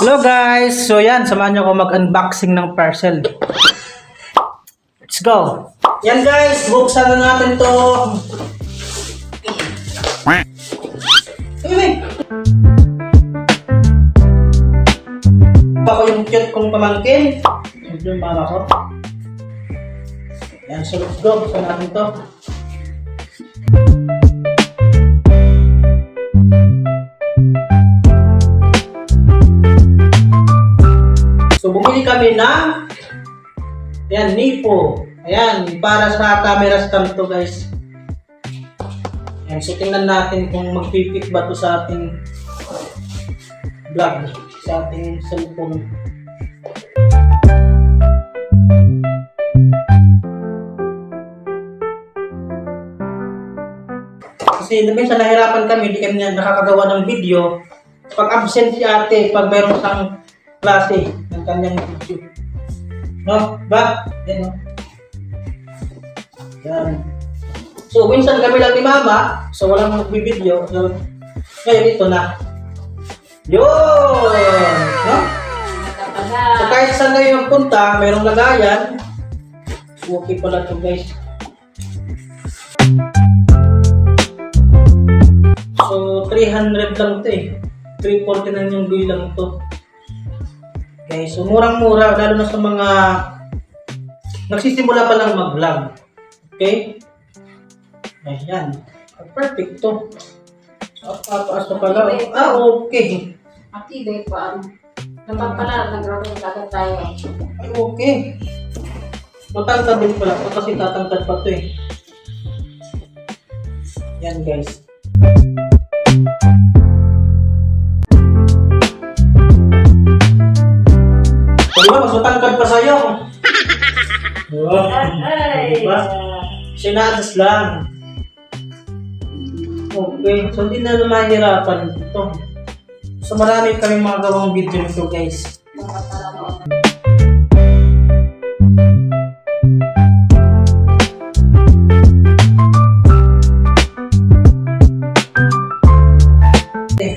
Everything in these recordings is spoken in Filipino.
Hello guys! So yan, samahan nyo ako mag-unboxing ng parcel. Let's go! Yan guys, buksan na natin to. Ako yung cute kong pamangkin. Ito yung mama ko. Yan, so let's go. Buksan natin to. So bumili kami ng ayan, Nipo. Ayan, para sa camera stand to guys. Ayan, so tingnan natin kung mag-fit ba to sa ating vlog, sa ating cellphone. Kasi minsan nahirapan kami, hindi kami nakakagawa ng video. Pag absent si ate, pag mayroon siyang klase ng kanyang video. No? Ba? Yan, no? Yan. So, minsan kami lang ni mama, so walang mag-video. So, ngayon ito na. Yun! No? So, kahit saan kayo magpunta, mayroong lagayan. Okay pala ito guys. So, 300 lang ito eh. 349 yung bilang ito. Okay, so murang-mura, lalo na sa mga nagsisimula pa lang mag-vlog. Okay? Ayan. Perfect to. So, papaas na pala. Ah, okay. Matibay pa. Dapat pala, nag-roll agad tayo. Ay, okay. Matangkad din pala. Ito kasi tatangkad pa ito eh. Yan guys. Diba, mas matangkad pa sa'yo. Diba? Sinadas lang. Okay, so hindi na mahirapan ito. So marami kami mga gawang video nito guys.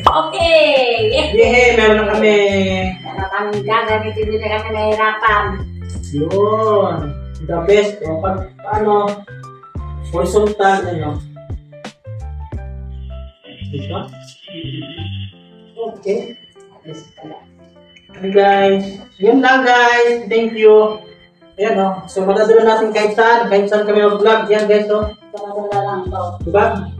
Okay! Yeah, meron na kami. Kami gagamitin din na kami nahirapan. Yun. The best. O, pag ano, horizontal, ano. Diba? Okay. Okay guys. Yun lang guys. Thank you. Ayan o. So, madadala natin kahit saan kami mag-vlog. Yan guys o. Talaga lang to. Diba?